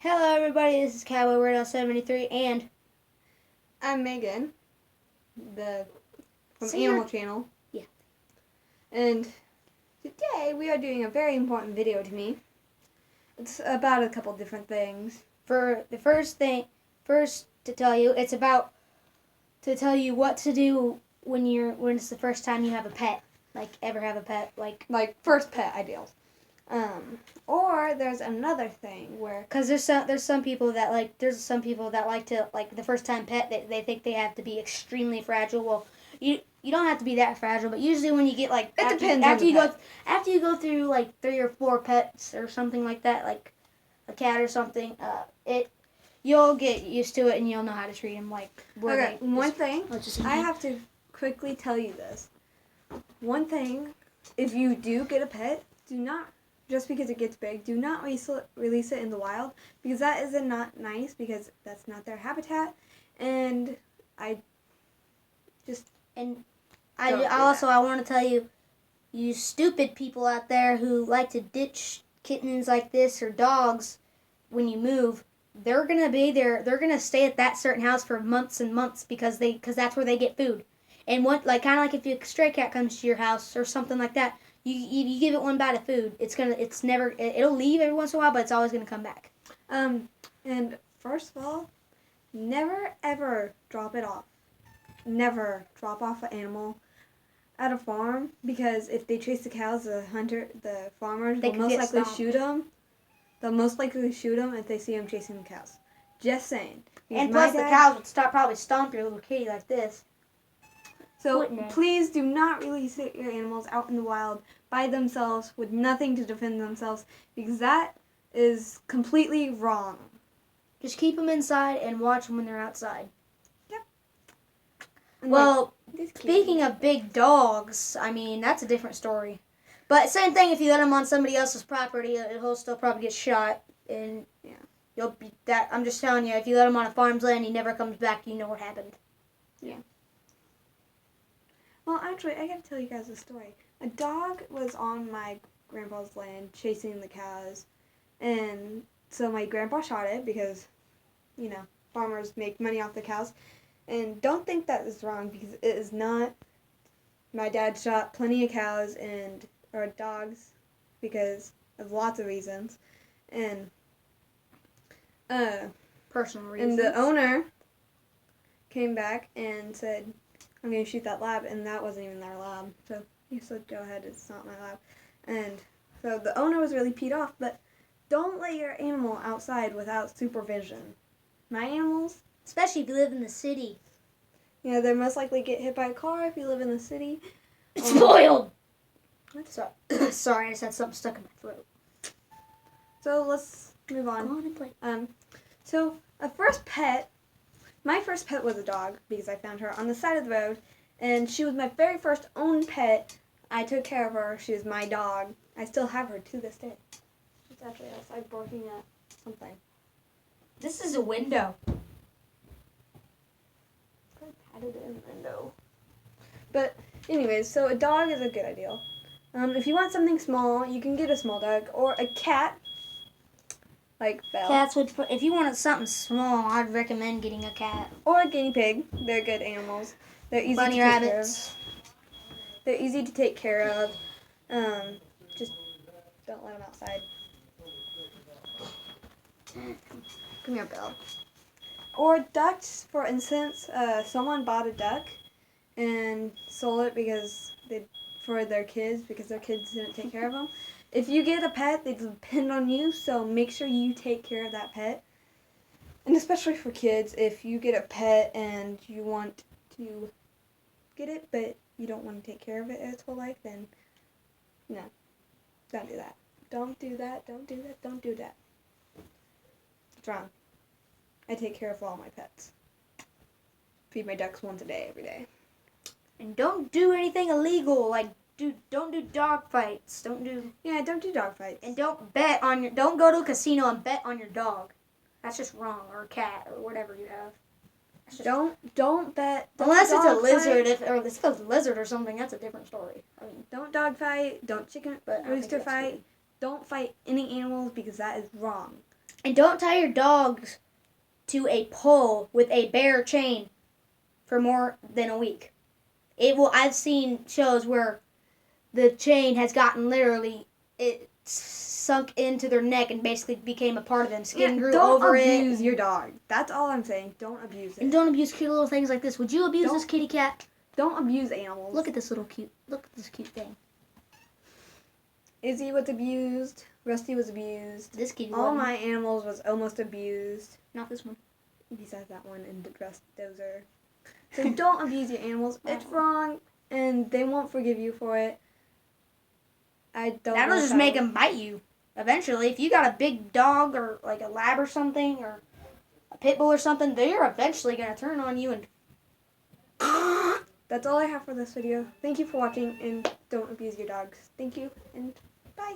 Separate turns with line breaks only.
Hello everybody, this is Cowboy Weirdo 73 and
I'm Megan, from
See
Animal
her-
Channel.
Yeah.
And today we are doing a very important video to me. It's about a couple different things.
for the first to tell you, it's about to tell you what to do when it's the first time you have a pet, ever have a pet,
Like first pet ideals. Or there's another thing where
cuz there's some people that like to the first time pet they think they have to be extremely fragile. Well, you don't have to be that fragile, but usually when you get
depends on
after
the
you
pet.
go after you go through like 3 or 4 pets or something like that, like a cat or something, you'll get used to it and you'll know how to treat them
one thing,
let's
I have to quickly tell you this. One thing, if you do get a pet, do not, just because it gets big, do not release it in the wild, because that is not nice, because that's not their habitat, and I
want to tell you, you stupid people out there who like to ditch kittens like this or dogs when you move, they're gonna be there. They're gonna stay at that certain house for months and months because that's where they get food. And what kind of like if a stray cat comes to your house or something like that, you give it one bite of food, it'll leave every once in a while, but it's always gonna come back.
And first of all, never ever drop it off. Never drop off an animal at a farm, because if they chase the cows, the farmers will most likely shoot them. They'll most likely shoot them if they see them chasing the cows. Just saying.
And plus, the cows would probably stomp your little kitty like this.
So please do not release your animals out in the wild by themselves with nothing to defend themselves, because that is completely wrong.
Just keep them inside and watch them when they're outside.
Yep.
Well, speaking of big dogs, I mean, that's a different story. But same thing, if you let him on somebody else's property, he'll still probably get shot. And
yeah,
you'll be that. I'm just telling you, if you let him on a farm's land, he never comes back. You know what happened.
Yeah. Well, actually, I gotta tell you guys a story. A dog was on my grandpa's land chasing the cows, and so my grandpa shot it because, farmers make money off the cows. And don't think that is wrong, because it is not. My dad shot plenty of cows or dogs because of lots of reasons. And
personal reasons.
And the owner came back and said, I'm going to shoot that lab, and that wasn't even their lab. So he said, go ahead, it's not my lab. And so the owner was really peed off, but don't let your animal outside without supervision. My animals,
especially if you live in the city,
they most likely get hit by a car if you live in the city.
It's spoiled! Sorry, I just had something stuck in my throat.
So let's move on.
Go on and play.
So my first pet was a dog, because I found her on the side of the road, and she was my very first own pet. I took care of her. She was my dog. I still have her to this day. She's actually outside barking at something.
This is a window.
I patted it in the window. But anyways, so a dog is a good idea. If you want something small, you can get a small dog or a cat. Like Belle.
Cats would. If you wanted something small, I'd recommend getting a cat
or a guinea pig. They're good animals. They're easy
bunny
to take
rabbits.
care of. They're easy to take care of. Just don't let them outside. Come here, Belle. Or ducks, for instance. Someone bought a duck and sold it for their kids, because their kids didn't take care of them. If you get a pet, they depend on you, so make sure you take care of that pet. And especially for kids, if you get a pet and you want to get it, but you don't want to take care of it its whole life, then no, don't do that. Don't do that, don't do that, don't do that. It's wrong. I take care of all my pets. Feed my ducks once a day, every day.
And don't do anything illegal, don't do dog fights. Don't do
dog fights.
And don't don't go to a casino and bet on your dog. That's just wrong, or a cat, or whatever you have.
Don't bet.
Unless it's a lizard, if it's a lizard or something, that's a different story. I mean,
don't dog fight. Don't rooster fight. Don't fight any animals, because that is wrong.
And don't tie your dogs to a pole with a bare chain for more than a week. I've seen shows where the chain has gotten literally, it sunk into their neck and basically became a part of them. Skin grew over it.
Don't abuse your dog. That's all I'm saying. Don't abuse it.
And don't abuse cute little things like this. Would you abuse this kitty cat?
Don't abuse animals.
Look at this cute thing.
Izzy was abused. Rusty was abused.
This kitty.
All my animals was almost abused.
Not this one.
Besides that one and the rest, those are. So don't abuse your animals. It's wrong, and they won't forgive you for it.
That'll just make them bite you. Eventually, if you got a big dog or like a lab or something or a pit bull or something, they're eventually gonna turn on you and.
That's all I have for this video. Thank you for watching, and don't abuse your dogs. Thank you, and bye.